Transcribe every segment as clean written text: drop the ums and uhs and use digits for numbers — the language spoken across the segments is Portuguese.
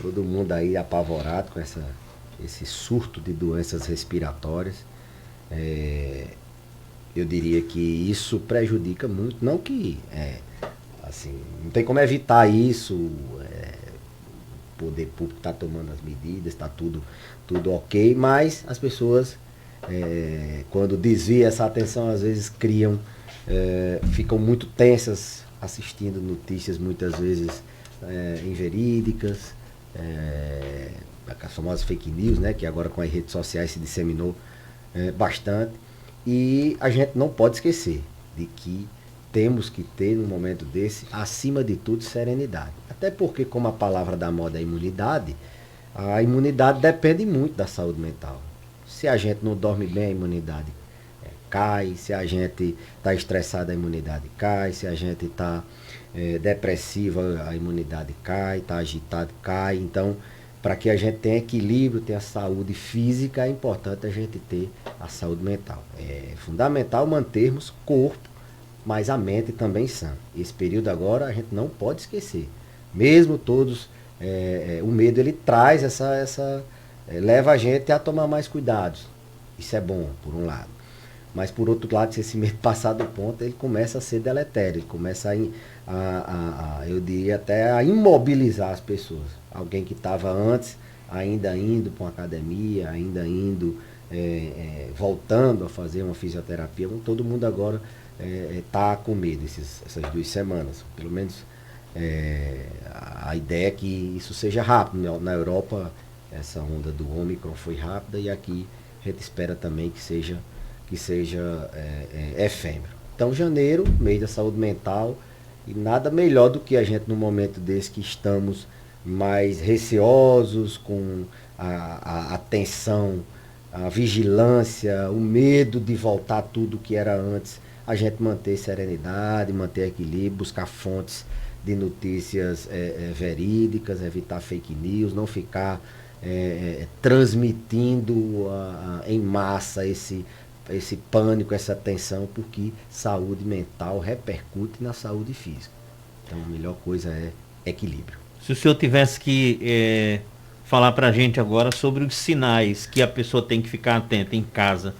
todo mundo aí apavorado com esse surto de doenças respiratórias. É, eu diria que isso prejudica muito, não que assim, não tem como evitar isso, o poder público está tomando as medidas, está tudo ok, mas as pessoas, quando desvia essa atenção, às vezes ficam muito tensas assistindo notícias muitas vezes inverídicas, é, as famosas fake news, né, que agora com as redes sociais se disseminou bastante. E a gente não pode esquecer de que temos que ter, num momento desse, acima de tudo, serenidade. Até porque, como a palavra da moda é imunidade, a imunidade depende muito da saúde mental. Se a gente não dorme bem, a imunidade cai. Se a gente está estressado, a imunidade cai. Se a gente está depressiva, a imunidade cai. Está agitado, cai. Então, para que a gente tenha equilíbrio, tenha saúde física, é importante a gente ter a saúde mental. É fundamental mantermos corpo, mas a mente também sã. Esse período agora a gente não pode esquecer. Mesmo todos, o medo ele traz leva a gente a tomar mais cuidados. Isso é bom, por um lado. Mas por outro lado, se esse medo passar do ponto, ele começa a ser deletério, ele começa eu diria até a imobilizar as pessoas. Alguém que estava antes ainda indo para uma academia, ainda indo, voltando a fazer uma fisioterapia, todo mundo agora está com medo essas 2 semanas. Pelo menos a ideia é que isso seja rápido. Na Europa, essa onda do Ômicron foi rápida e aqui a gente espera também que seja efêmero. Então, janeiro, mês da saúde mental, e nada melhor do que a gente, num momento desse que estamos mais receosos, com a atenção, a vigilância, o medo de voltar tudo que era antes, a gente manter serenidade, manter equilíbrio, buscar fontes de notícias verídicas, evitar fake news, não ficar transmitindo em massa esse pânico, essa tensão, porque saúde mental repercute na saúde física. Então a melhor coisa é equilíbrio. Se o senhor tivesse que falar para a gente agora sobre os sinais que a pessoa tem que ficar atenta em casa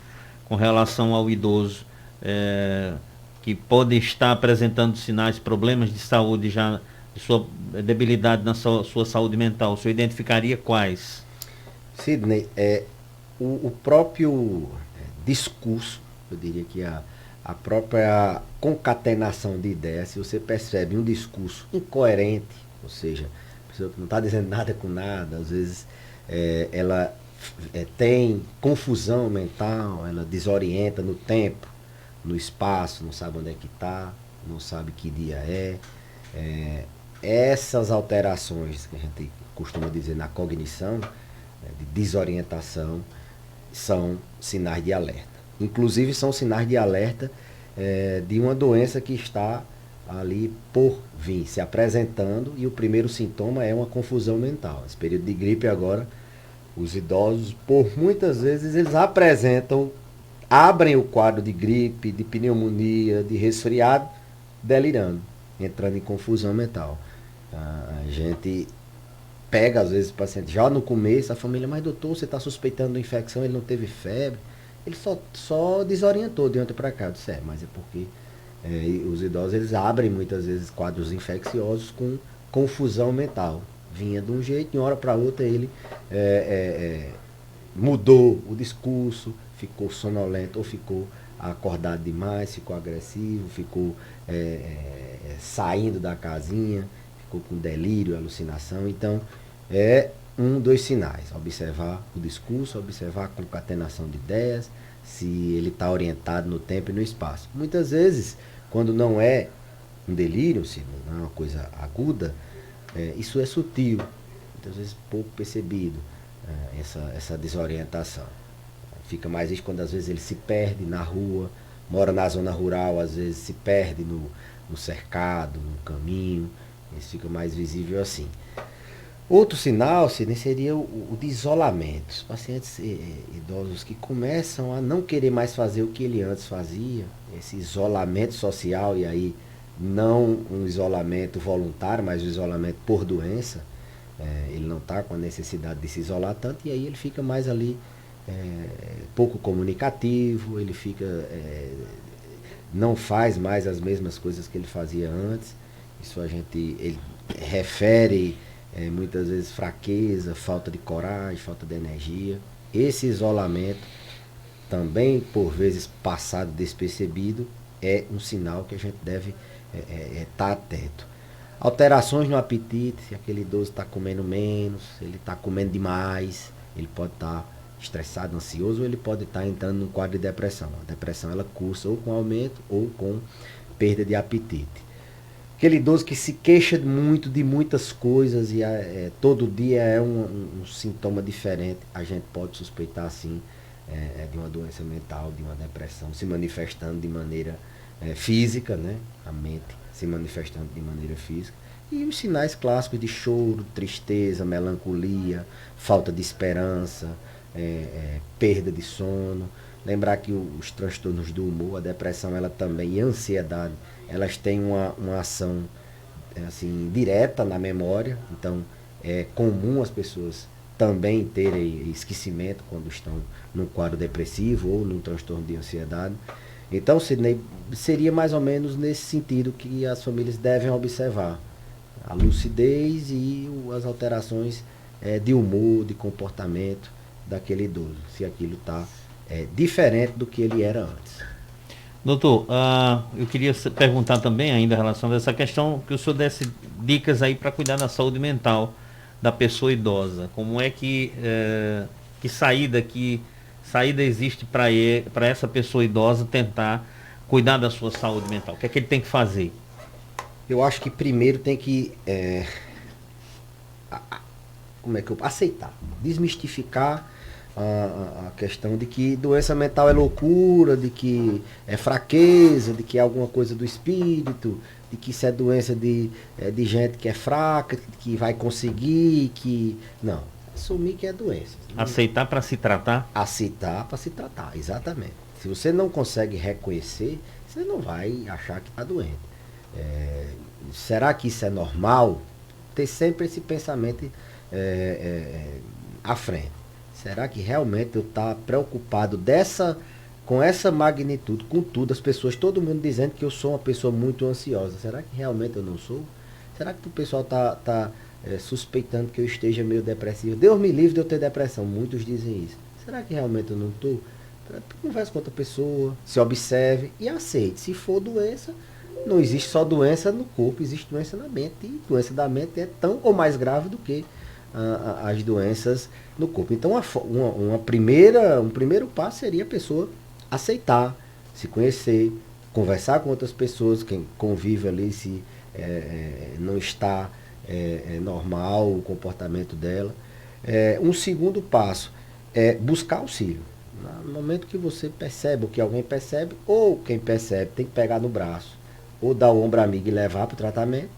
com relação ao idoso, que pode estar apresentando sinais, problemas de saúde já, de sua debilidade na sua saúde mental, o senhor identificaria quais? Sidney, o próprio discurso, eu diria que a própria concatenação de ideias, se você percebe um discurso incoerente, ou seja, a pessoa que não está dizendo nada com nada, às vezes ela tem confusão mental, ela desorienta no tempo, no espaço, não sabe onde é que está, não sabe que dia essas alterações que a gente costuma dizer na cognição, de desorientação, são sinais de alerta. Inclusive são sinais de alerta de uma doença que está ali por vir, se apresentando, e o primeiro sintoma é uma confusão mental. Esse período de gripe agora, os idosos, por muitas vezes, eles abrem o quadro de gripe, de pneumonia, de resfriado, delirando, entrando em confusão mental. A gente pega, às vezes, o paciente já no começo, a família, mas doutor, você está suspeitando de infecção, ele não teve febre, ele só desorientou de ontem para cá. Eu disse, mas é porque os idosos eles abrem muitas vezes quadros infecciosos com confusão mental. Vinha de um jeito, de uma hora para outra ele mudou o discurso, ficou sonolento ou ficou acordado demais, ficou agressivo, ficou saindo da casinha, ficou com delírio, alucinação. Então, dos sinais. Observar o discurso, observar a concatenação de ideias, se ele está orientado no tempo e no espaço. Muitas vezes, quando não é um delírio, se não é uma coisa aguda, isso é sutil, muitas vezes pouco percebido, essa desorientação. Fica mais isso quando às vezes ele se perde na rua, mora na zona rural, às vezes se perde no cercado, no caminho, isso fica mais visível assim. Outro sinal seria o de isolamento. Os pacientes idosos que começam a não querer mais fazer o que ele antes fazia, esse isolamento social, e aí não um isolamento voluntário, mas um isolamento por doença, ele não está com a necessidade de se isolar tanto, e aí ele fica mais ali, pouco comunicativo, ele fica, não faz mais as mesmas coisas que ele fazia antes. Isso ele refere muitas vezes fraqueza, falta de coragem, falta de energia. Esse isolamento, também por vezes passado despercebido, é um sinal que a gente deve estar atento. Alterações no apetite, se aquele idoso está comendo menos, ele está comendo demais, ele pode estar estressado, ansioso, ou ele pode estar entrando num quadro de depressão. A depressão ela cursa ou com aumento ou com perda de apetite. Aquele idoso que se queixa muito de muitas coisas e todo dia é um sintoma diferente, a gente pode suspeitar sim de uma doença mental, de uma depressão, se manifestando de maneira física, né? A mente se manifestando de maneira física. E os sinais clássicos de choro, tristeza, melancolia, falta de esperança, perda de sono. Lembrar que os transtornos do humor, a depressão, ela também, e a ansiedade, elas têm uma ação assim, direta na memória. Então é comum as pessoas também terem esquecimento quando estão num quadro depressivo ou num transtorno de ansiedade. Então, Sidney, seria mais ou menos nesse sentido que as famílias devem observar a lucidez e as alterações de humor, de comportamento daquele idoso, se aquilo está diferente do que ele era antes. Doutor, eu queria perguntar também ainda em relação a essa questão, que o senhor desse dicas aí para cuidar da saúde mental da pessoa idosa. Como é que saída existe para essa pessoa idosa tentar cuidar da sua saúde mental? O que é que ele tem que fazer? Eu acho que primeiro tem que aceitar, desmistificar a questão de que doença mental é loucura, de que é fraqueza, de que é alguma coisa do espírito, de que isso é doença de gente que é fraca, que vai conseguir, que... Não, assumir que é doença. Aceitar para se tratar? Aceitar para se tratar, exatamente. Se você não consegue reconhecer, você não vai achar que está doente. Será que isso é normal? Ter sempre esse pensamento à frente. Será que realmente eu estou preocupado com essa magnitude, com tudo, as pessoas, todo mundo dizendo que eu sou uma pessoa muito ansiosa. Será que realmente eu não sou? Será que o pessoal está suspeitando que eu esteja meio depressivo? Deus me livre de eu ter depressão. Muitos dizem isso. Será que realmente eu não estou? Converse com outra pessoa, se observe e aceite. Se for doença, não existe só doença no corpo, existe doença na mente. E doença da mente é tão ou mais grave do que as doenças no corpo. Então, um primeiro passo seria a pessoa aceitar, se conhecer, conversar com outras pessoas, quem convive ali, se não está normal o comportamento dela. Um segundo passo é buscar auxílio. No momento que você percebe, ou que alguém percebe, ou quem percebe tem que pegar no braço, ou dar o ombro amigo e levar para o tratamento,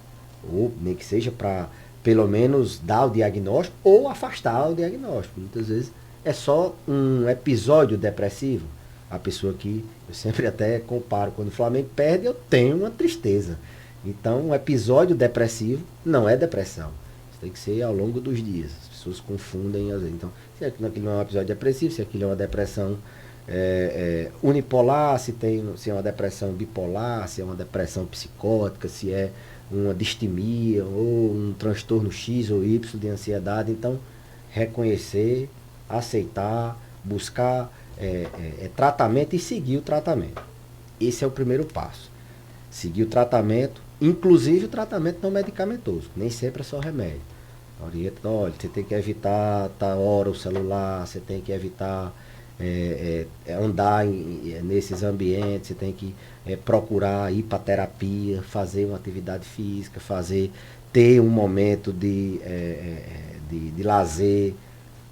ou nem que seja para pelo menos dar o diagnóstico ou afastar o diagnóstico. Muitas vezes é só um episódio depressivo. A pessoa que, eu sempre até comparo, quando o Flamengo perde, eu tenho uma tristeza. Então, um episódio depressivo não é depressão. Isso tem que ser ao longo dos dias. As pessoas confundem às vezes. Então, se aquilo não é um episódio depressivo, se aquilo é uma depressão unipolar, se é uma depressão bipolar, se é uma depressão psicótica, se é uma distimia ou um transtorno X ou Y de ansiedade. Então, reconhecer, aceitar, buscar tratamento e seguir o tratamento. Esse é o primeiro passo. Seguir o tratamento, inclusive o tratamento não medicamentoso. Nem sempre é só remédio. Orienta, olha, você tem que evitar tal hora o celular, você tem que evitar andar nesses ambientes, você tem que procurar ir para terapia, fazer uma atividade física, ter um momento de lazer.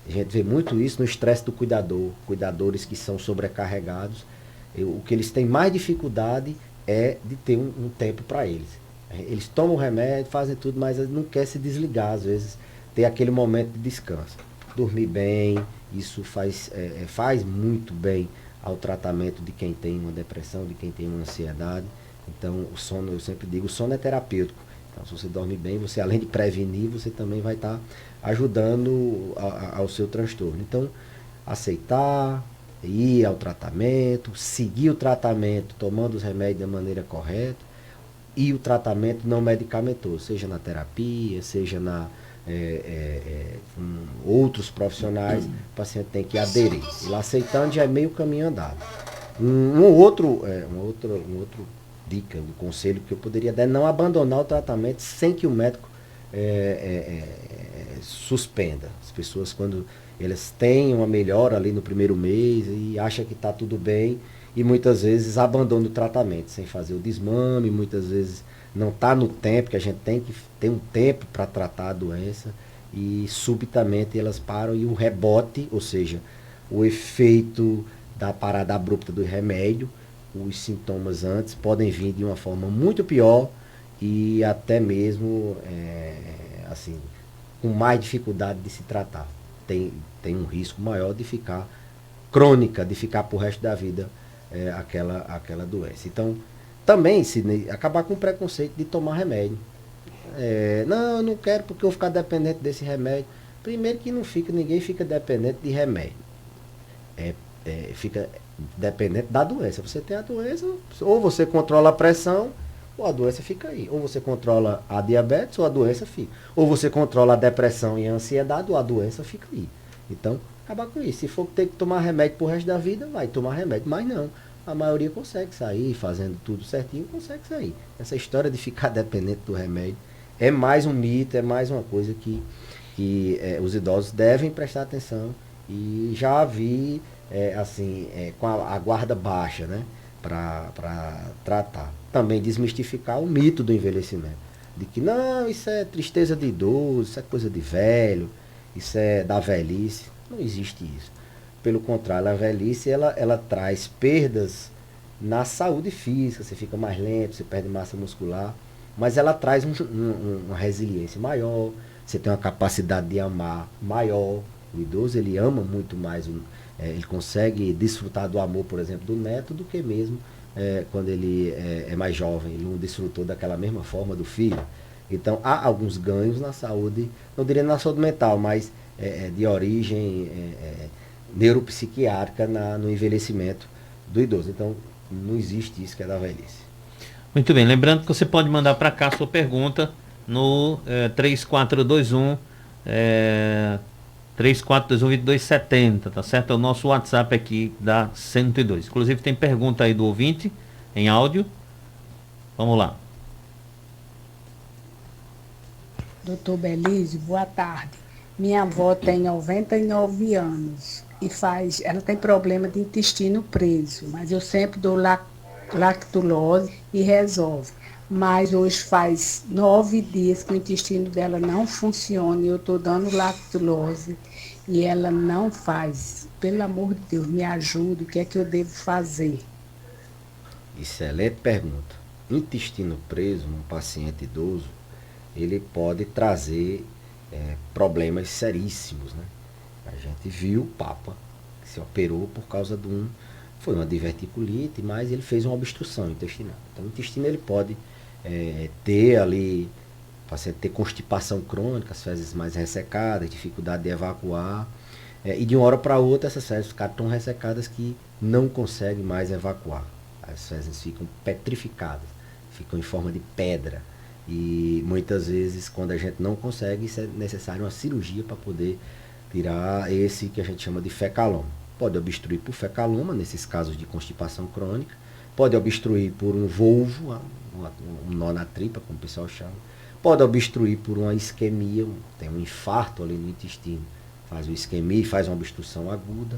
A gente vê muito isso no estresse do cuidador, cuidadores que são sobrecarregados. O que eles têm mais dificuldade é de ter um tempo para eles. Eles tomam remédio, fazem tudo, mas eles não querem se desligar, às vezes, ter aquele momento de descanso. Dormir bem, isso faz muito bem ao tratamento de quem tem uma depressão, de quem tem uma ansiedade. Então, o sono, eu sempre digo, o sono é terapêutico. Então, se você dorme bem, você além de prevenir, você também vai estar ajudando ao seu transtorno. Então, aceitar, ir ao tratamento, seguir o tratamento, tomando os remédios da maneira correta, e o tratamento não medicamentoso, seja na terapia, seja com outros profissionais, o paciente tem que aderir. E lá aceitando já é meio caminho andado. Um outro dica, um conselho que eu poderia dar é não abandonar o tratamento sem que o médico suspenda. As pessoas, quando elas têm uma melhora ali no primeiro mês e acham que está tudo bem, e muitas vezes abandonam o tratamento sem fazer o desmame, muitas vezes não está no tempo, que a gente tem que ter um tempo para tratar a doença, e subitamente elas param e o rebote, ou seja, o efeito da parada abrupta do remédio, os sintomas antes podem vir de uma forma muito pior e até mesmo assim, com mais dificuldade de se tratar. Tem um risco maior de ficar crônica, de ficar pro resto da vida aquela doença. Então, também se acabar com o preconceito de tomar remédio. Não, eu não quero porque eu vou ficar dependente desse remédio. Primeiro que ninguém fica dependente de remédio. Fica dependente da doença. Você tem a doença, ou você controla a pressão, ou a doença fica aí. Ou você controla a diabetes, ou a doença fica. Ou você controla a depressão e a ansiedade, ou a doença fica aí. Então, acabar com isso. Se for ter que tomar remédio pro resto da vida, vai tomar remédio. Mas não. A maioria consegue sair, fazendo tudo certinho, consegue sair. Essa história de ficar dependente do remédio é mais um mito, é mais uma coisa que os idosos devem prestar atenção. E já vi, com a guarda baixa, né, para tratar. Também desmistificar o mito do envelhecimento. De que não, isso é tristeza de idoso, isso é coisa de velho, isso é da velhice. Não existe isso. Pelo contrário, a velhice ela traz perdas na saúde física, você fica mais lento, você perde massa muscular, mas ela traz uma resiliência maior, você tem uma capacidade de amar maior. O idoso ele ama muito mais, ele consegue desfrutar do amor, por exemplo, do neto, do que mesmo quando ele é mais jovem, ele não desfrutou daquela mesma forma do filho. Então há alguns ganhos na saúde, não diria na saúde mental, mas de origem neuropsiquiátrica no envelhecimento do idoso. Então, não existe isso que é da velhice. Muito bem, lembrando que você pode mandar para cá a sua pergunta no 3421 3421-2270, tá certo? É o nosso WhatsApp aqui da 102. Inclusive tem pergunta aí do ouvinte em áudio. Vamos lá. Doutor Belise, boa tarde. Minha avó tem 99 anos e ela tem problema de intestino preso, mas eu sempre dou lactulose e resolve. Mas hoje faz 9 dias que o intestino dela não funciona e eu estou dando lactulose e ela não faz. Pelo amor de Deus, me ajude, o que é que eu devo fazer? Excelente pergunta. Intestino preso num paciente idoso, ele pode trazer problemas seríssimos, né? A gente viu o Papa que se operou por causa foi uma diverticulite, mas ele fez uma obstrução intestinal. Então o intestino ele pode ter ali, o paciente ter constipação crônica, as fezes mais ressecadas, dificuldade de evacuar, e de uma hora para outra essas fezes ficaram tão ressecadas que não conseguem mais evacuar. As fezes ficam petrificadas, ficam em forma de pedra. E muitas vezes, quando a gente não consegue, isso é necessário uma cirurgia para poder tirar esse que a gente chama de fecaloma. Pode obstruir por fecaloma, nesses casos de constipação crônica. Pode obstruir por um volvo, um nó na tripa, como o pessoal chama. Pode obstruir por uma isquemia, tem um infarto ali no intestino, faz uma isquemia e faz uma obstrução aguda.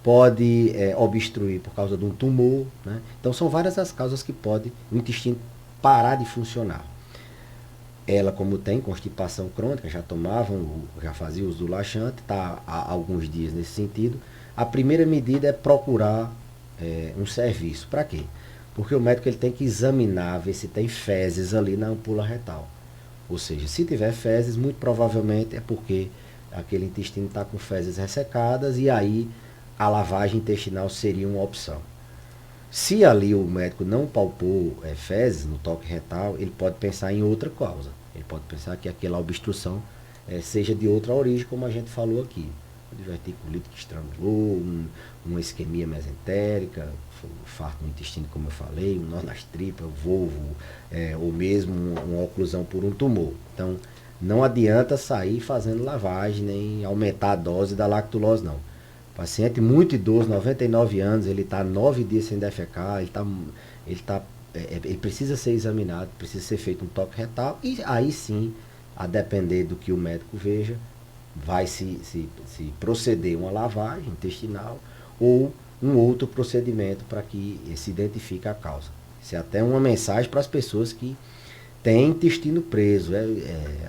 Pode obstruir por causa de um tumor, né? Então são várias as causas que pode o intestino parar de funcionar. Ela, como tem constipação crônica, já fazia uso do laxante, está há alguns dias nesse sentido. A primeira medida é procurar um serviço. Para quê? Porque o médico ele tem que examinar, ver se tem fezes ali na ampola retal. Ou seja, se tiver fezes, muito provavelmente é porque aquele intestino está com fezes ressecadas e aí a lavagem intestinal seria uma opção. Se ali o médico não palpou fezes no toque retal, ele pode pensar em outra causa. Ele pode pensar que aquela obstrução seja de outra origem, como a gente falou aqui. Diverticulite que estrangulou, uma isquemia mesentérica, um infarto no intestino, como eu falei, um nó nas tripas, volvo, ou mesmo uma oclusão por um tumor. Então, não adianta sair fazendo lavagem, nem aumentar a dose da lactulose, não. Paciente muito idoso, 99 anos, ele está 9 dias sem defecar, ele precisa ser examinado, precisa ser feito um toque retal, e aí sim, a depender do que o médico veja, vai se proceder uma lavagem intestinal ou um outro procedimento para que se identifique a causa. Isso é até uma mensagem para as pessoas que têm intestino preso.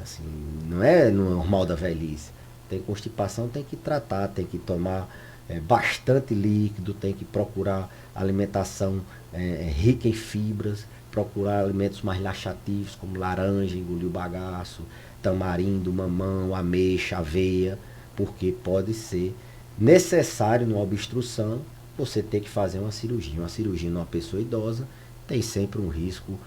Assim, não é normal da velhice. Tem constipação, tem que tratar, tem que tomar bastante líquido, tem que procurar alimentação rica em fibras, procurar alimentos mais laxativos, como laranja, engolir o bagaço, tamarindo, mamão, ameixa, aveia, porque pode ser necessário numa obstrução você ter que fazer uma cirurgia. Uma cirurgia numa pessoa idosa tem sempre um risco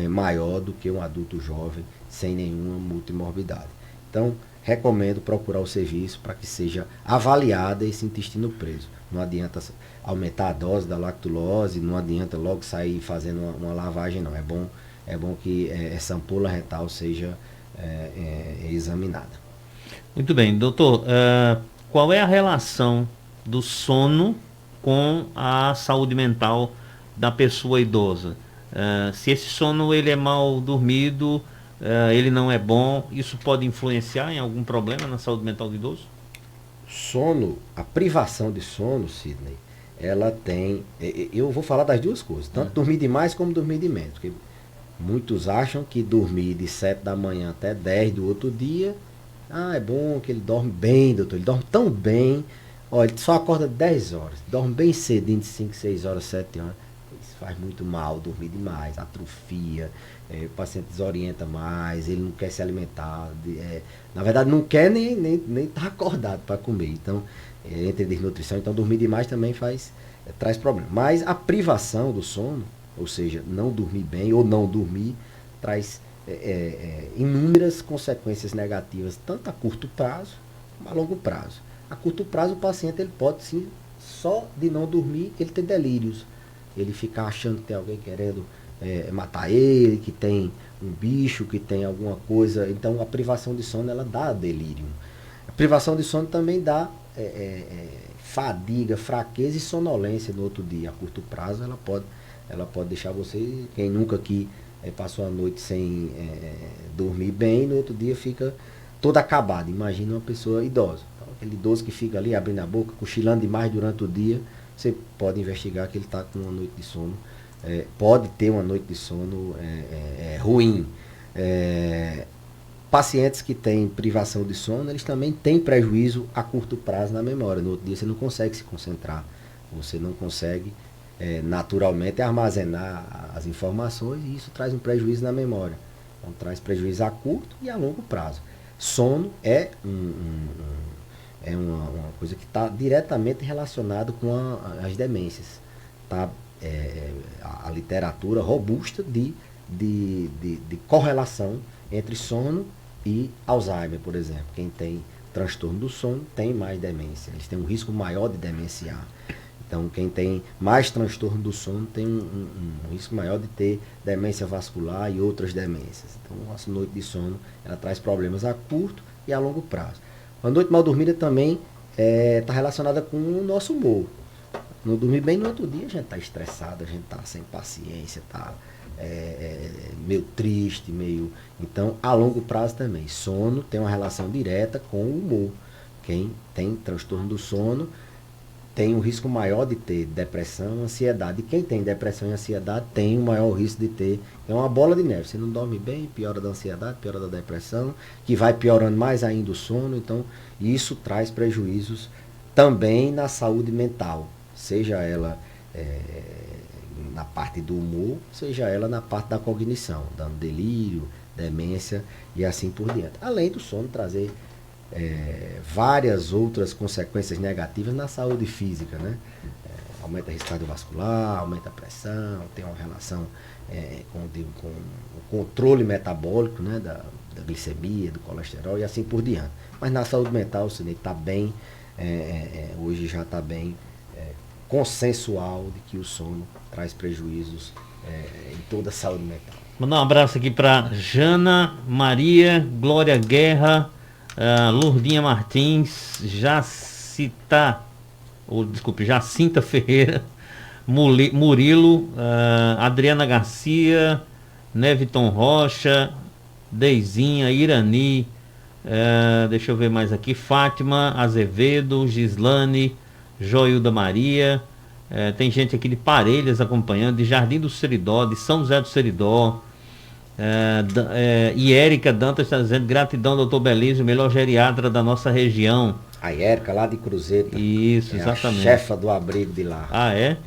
maior do que um adulto jovem sem nenhuma multimorbidade. Então, recomendo procurar o serviço para que seja avaliado esse intestino preso. Não adianta aumentar a dose da lactulose, não adianta logo sair fazendo uma lavagem, não. É bom que essa ampola retal seja examinada. Muito bem, doutor. Qual é a relação do sono com a saúde mental da pessoa idosa? Se esse sono ele é mal dormido, ele não é bom, isso pode influenciar em algum problema na saúde mental do idoso? Sono, a privação de sono, Sidney, ela tem... Eu vou falar das duas coisas, tanto dormir demais como dormir de menos. Porque muitos acham que dormir de 7 da manhã até 10 do outro dia, é bom que ele dorme bem, doutor, ele dorme tão bem, olha, ele só acorda 10 horas, dorme bem cedinho, de 5, 6 horas, 7 horas. Isso faz muito mal, dormir demais, atrofia, o paciente desorienta mais, ele não quer se alimentar, na verdade não quer nem estar acordado para comer, então, entre desnutrição, então dormir demais também traz problema. Mas a privação do sono, ou seja, não dormir bem ou não dormir, traz inúmeras consequências negativas, tanto a curto prazo como a longo prazo. A curto prazo o paciente ele pode sim, só de não dormir, ele ter delírios, ele ficar achando que tem alguém querendo matar ele, que tem um bicho, que tem alguma coisa. Então a privação de sono ela dá delírio. A privação de sono também dá fadiga, fraqueza e sonolência no outro dia. A curto prazo ela pode deixar você, quem nunca aqui passou a noite sem dormir bem, no outro dia fica todo acabado. Imagina uma pessoa idosa. Então, aquele idoso que fica ali abrindo a boca, cochilando demais durante o dia, você pode investigar que ele está com uma noite de sono, pode ter uma noite de sono ruim. Pacientes que têm privação de sono, eles também têm prejuízo a curto prazo na memória. No outro dia você não consegue se concentrar, você não consegue naturalmente armazenar as informações e isso traz um prejuízo na memória. Então traz prejuízo a curto e a longo prazo. Sono é uma coisa que está diretamente relacionada com as demências. Tá? A literatura robusta de correlação entre sono e Alzheimer, por exemplo. Quem tem transtorno do sono tem mais demência. Eles têm um risco maior de demenciar. Então, quem tem mais transtorno do sono tem um risco maior de ter demência vascular e outras demências. Então, a nossa noite de sono ela traz problemas a curto e a longo prazo. A noite mal dormida também está relacionada com o nosso humor. Não dormir bem no outro dia, a gente está estressado, a gente está sem paciência, está meio triste, meio... Então, a longo prazo também. Sono tem uma relação direta com o humor. Quem tem transtorno do sono tem um risco maior de ter depressão, ansiedade. E quem tem depressão e ansiedade tem um maior risco de ter. É uma bola de neve. Você não dorme bem, piora da ansiedade, piora da depressão, que vai piorando mais ainda o sono. Então, isso traz prejuízos também na saúde mental. Seja ela na parte do humor, seja ela na parte da cognição, dando delírio, demência e assim por diante. Além do sono trazer várias outras consequências negativas na saúde física, né? Aumenta o risco cardiovascular, aumenta a pressão, tem uma relação com o controle metabólico, né, da glicemia, do colesterol e assim por diante. Mas na saúde mental, o Sidney está bem, hoje já está bem consensual de que o sono traz prejuízos em toda a saúde mental. Mandar um abraço aqui para Jana Maria, Glória Guerra, Lourdinha Martins, Jacinta Ferreira, Murilo, Adriana Garcia, Neviton Rocha, Deizinha, Irani, deixa eu ver mais aqui, Fátima Azevedo, Gislane, Joilda Maria, tem gente aqui de Parelhas acompanhando, de Jardim do Seridó, de São José do Seridó, e Érica Dantas está dizendo: gratidão, doutor Belísio, o melhor geriatra da nossa região. A Érica, lá de Cruzeta. Isso, exatamente. A chefa do abrigo de lá. Ah, é?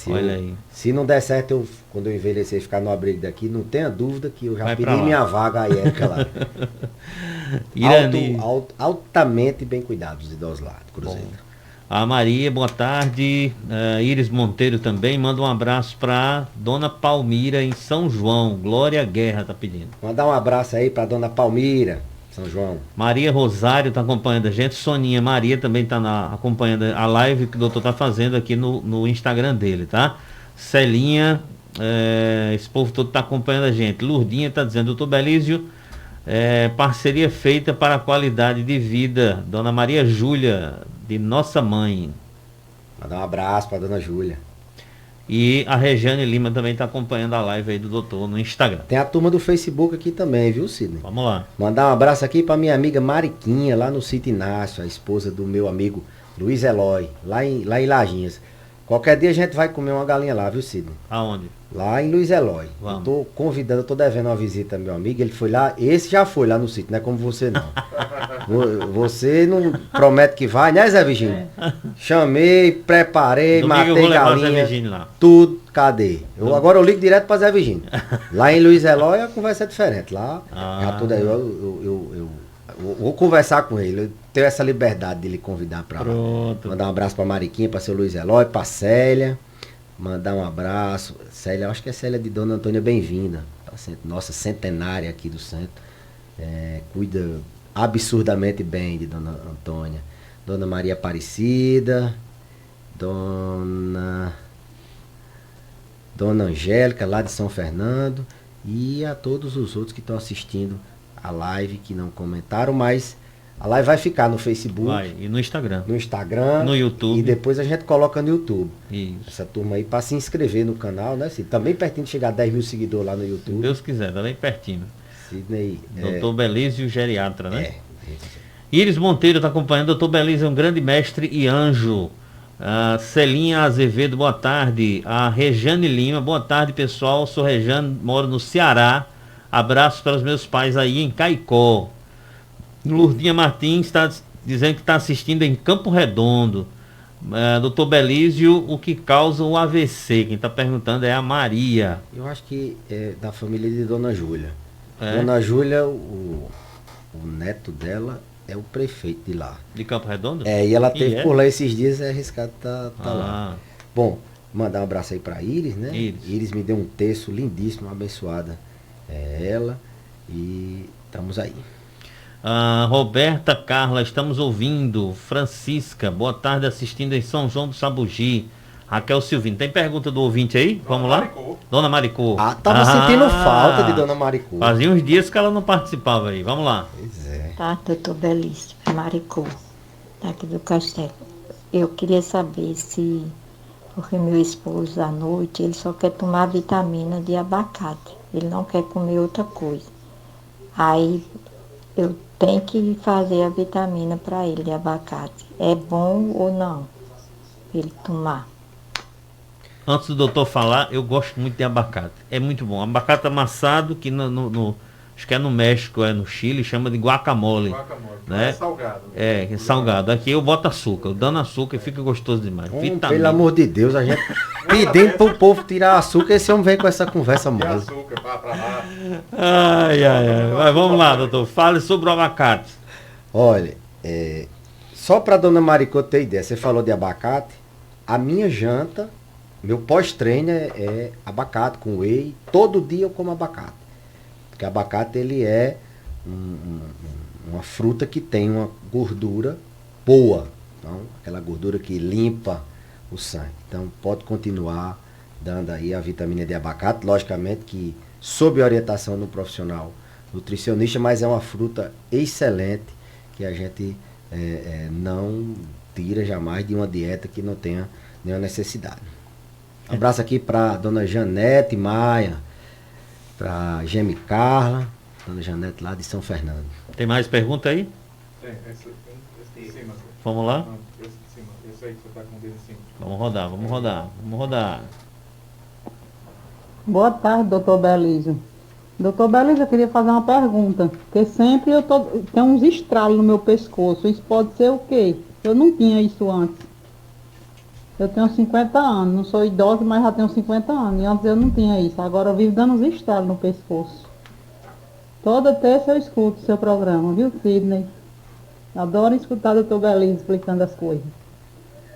Olha aí. Se não der certo, quando eu envelhecer e ficar no abrigo daqui, não tenha dúvida que eu já pedi minha vaga a Érica lá. Altamente bem cuidados os idosos lá de Cruzeta. Bom. A Maria, boa tarde. Iris Monteiro também manda um abraço para Dona Palmira em São João. Glória Guerra tá pedindo. Mandar um abraço aí para Dona Palmira, São João. Maria Rosário tá acompanhando a gente. Soninha Maria também tá acompanhando a live que o doutor tá fazendo aqui no Instagram dele, tá? Celinha, esse povo todo tá acompanhando a gente. Lourdinha tá dizendo: doutor Belísio, parceria feita para a qualidade de vida. Dona Maria Júlia, de Nossa Mãe. Mandar um abraço para Dona Júlia. E a Regiane Lima também está acompanhando a live aí do doutor no Instagram. Tem a turma do Facebook aqui também, viu, Sidney? Vamos lá. Mandar um abraço aqui para minha amiga Mariquinha, lá no Sítio Inácio, a esposa do meu amigo Luiz Eloy, lá em Lajinhas. Qualquer dia a gente vai comer uma galinha lá, viu, Sidney? Aonde? Lá em Luiz Eloy. Vamos. Eu tô convidando, eu tô devendo uma visita ao meu amigo, ele foi lá, esse já foi lá no sítio, não é como você não. Você não promete que vai, né, Zé Virgínio? Chamei, preparei, Domingo matei eu vou levar galinha, Zé Virgínio lá. tudo, cadê? Agora eu ligo direto pra Zé Virgínio. Lá em Luiz Eloy a conversa é diferente, lá já tudo aí, eu vou conversar com ele, eu tenho essa liberdade de lhe convidar pra lá. Mandar um abraço pra Mariquinha, pra seu Luiz Eloy, pra Célia. Mandar um abraço. Célia, acho que é Célia de Dona Antônia, bem-vinda. Nossa centenária aqui do centro. Cuida absurdamente bem de Dona Antônia. Dona Maria Aparecida. Dona Angélica, lá de São Fernando. E a todos os outros que estão assistindo a live, que não comentaram, mas a live vai ficar no Facebook. Vai, e no Instagram. No Instagram. No YouTube. E depois a gente coloca no YouTube. Isso. Essa turma aí para se inscrever no canal, né, Sidney? Também pertinho de chegar a 10 mil seguidores lá no YouTube. Se Deus quiser, tá bem pertinho. Sidney. Doutor Belísio, geriatra, né? Iris Monteiro está acompanhando. Doutor Belísio é um grande mestre e anjo. Celinha Azevedo, boa tarde. A Regiane Lima, boa tarde, pessoal. Sou Regiane, moro no Ceará. Abraços para os meus pais aí em Caicó. Lourdinha Martins está dizendo que está assistindo em Campo Redondo. Doutor Belísio, o que causa o AVC? Quem está perguntando é a Maria. Eu acho que é da família de Dona Júlia. Dona Júlia, o neto dela é o prefeito de lá. De Campo Redondo? E ela teve por lá esses dias, é arriscado tá lá. Bom, mandar um abraço aí para Iris, né? Iris me deu um texto lindíssimo, abençoada. Ela, e estamos aí. Roberta Carla, estamos ouvindo. Francisca, boa tarde, assistindo em São João do Sabugi. Raquel Silvino, tem pergunta do ouvinte aí? Vamos lá? Dona Maricô. Tava sentindo falta de Dona Maricô. Fazia uns dias que ela não participava aí. Vamos lá. Pois é. Tá, doutor Belísio, Maricô, daqui do Castelo. Eu queria saber se, porque meu esposo à noite, ele só quer tomar vitamina de abacate. Ele não quer comer outra coisa. Aí eu tenho que fazer a vitamina para ele de abacate. É bom ou não ele tomar? Antes do doutor falar, eu gosto muito de abacate. É muito bom. Abacate amassado, que acho que é no México, no Chile, chama de guacamole. Né? É salgado. É salgado. Aqui eu boto açúcar. Eu dando açúcar e fica gostoso demais. Pelo amor de Deus, a gente pedindo pro povo tirar açúcar, esse homem vem com essa conversa mole. Açúcar, pra lá. Ai. Mas vamos lá, doutor. Fale sobre o abacate. Olha, só pra Dona Maricô ter ideia, você falou de abacate, a minha janta, meu pós-treino é abacate com whey. Todo dia eu como abacate. Porque abacate ele é uma fruta que tem uma gordura boa, então, aquela gordura que limpa o sangue. Então pode continuar dando aí a vitamina de abacate, logicamente que sob orientação do profissional nutricionista, mas é uma fruta excelente que a gente não tira jamais de uma dieta que não tenha nenhuma necessidade. Um abraço aqui para dona Janete Maia, para Geme Carla, dona Janete lá de São Fernando. Tem mais pergunta aí? Esse de cima. Vamos lá? Não, esse de cima. Esse aí que você tá com o dedo em cima. Vamos rodar. Boa tarde, doutor Belísio. Doutor Belísio, eu queria fazer uma pergunta, porque sempre tenho uns estralos no meu pescoço. Isso pode ser o quê? Eu não tinha isso antes. Eu tenho 50 anos, não sou idosa, mas já tenho 50 anos. E antes eu não tinha isso. Agora eu vivo dando uns estralos no pescoço. Toda terça eu escuto o seu programa, viu, Sidney? Adoro escutar o doutor Belísio explicando as coisas.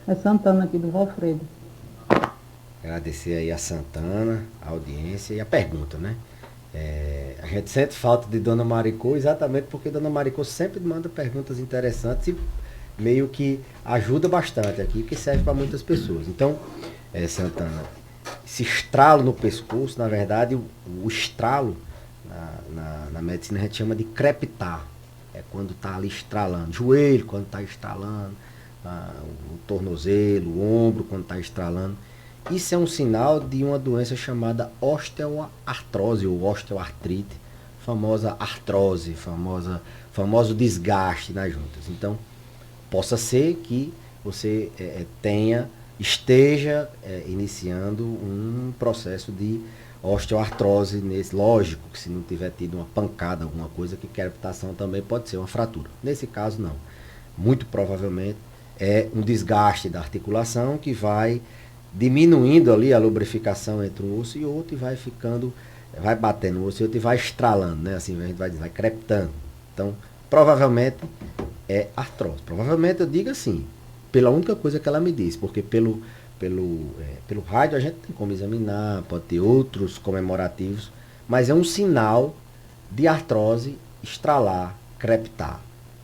É Santana aqui do Valfredo. Agradecer aí a Santana, a audiência e a pergunta, né? A gente sente falta de Dona Maricô exatamente porque Dona Maricô sempre manda perguntas interessantes e meio que ajuda bastante aqui, que serve para muitas pessoas. Então, Santana, esse estralo no pescoço, na verdade, o estralo na medicina a gente chama de crepitar. É quando está ali estralando. Joelho, quando está estralando, o tornozelo, o ombro, quando está estralando. Isso é um sinal de uma doença chamada osteoartrose ou osteoartrite, famosa artrose, famoso desgaste nas juntas. Então, possa ser que você esteja iniciando um processo de osteoartrose nesse. Lógico que se não tiver tido uma pancada, alguma coisa, que crepitação também pode ser uma fratura. Nesse caso, não. Muito provavelmente é um desgaste da articulação que vai diminuindo ali a lubrificação entre um osso e outro e vai batendo o osso e outro e vai estralando, né? Assim a gente vai dizer, vai crepitando. Então, provavelmente é artrose. Provavelmente eu digo assim, pela única coisa que ela me disse, porque pelo rádio a gente tem como examinar, pode ter outros comemorativos, mas é um sinal de artrose estralar, crepitar.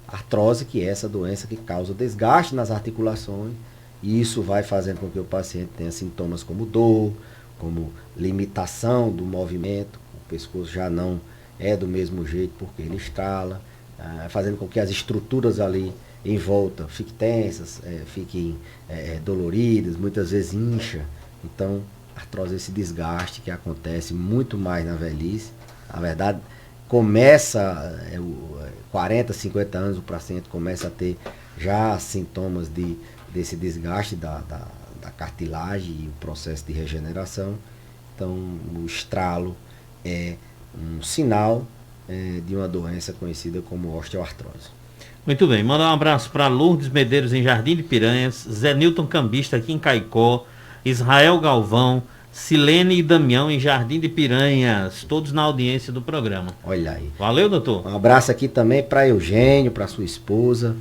Artrose, que é essa doença que causa desgaste nas articulações, e isso vai fazendo com que o paciente tenha sintomas como dor, como limitação do movimento, o pescoço já não é do mesmo jeito porque ele estrala, fazendo com que as estruturas ali em volta fiquem tensas, fiquem doloridas, muitas vezes incha. Então, artrose é esse desgaste que acontece muito mais na velhice. Na verdade, começa 40, 50 anos, o paciente começa a ter já sintomas desse desgaste da cartilagem e o processo de regeneração. Então, o estralo é um sinal de uma doença conhecida como osteoartrose. Muito bem, mandar um abraço para Lourdes Medeiros em Jardim de Piranhas, Zé Nilton Cambista aqui em Caicó, Israel Galvão, Silene e Damião em Jardim de Piranhas, todos na audiência do programa. Olha aí. Valeu, doutor. Um abraço aqui também para Eugênio, para sua esposa,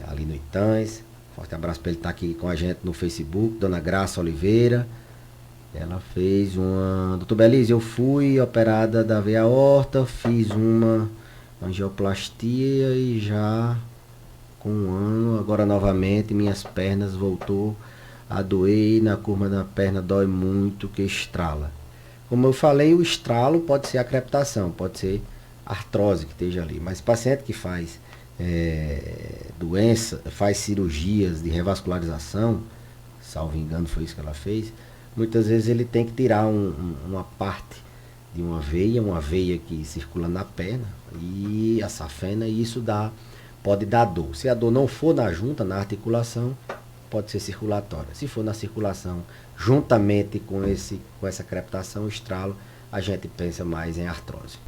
ali no Itães. Forte abraço para ele estar aqui com a gente no Facebook, Dona Graça Oliveira. Ela fez Doutor Belísio, eu fui operada da veia aorta, fiz uma angioplastia e já com um ano, agora novamente, minhas pernas voltou a doer, na curva da perna dói muito, que estrala. Como eu falei, o estralo pode ser a crepitação, pode ser artrose que esteja ali, mas paciente que faz faz cirurgias de revascularização, salvo engano foi isso que ela fez, muitas vezes ele tem que tirar uma parte de uma veia que circula na perna e a safena, e isso pode dar dor. Se a dor não for na junta, na articulação, pode ser circulatória. Se for na circulação, juntamente com essa crepitação, estralo, a gente pensa mais em artrose.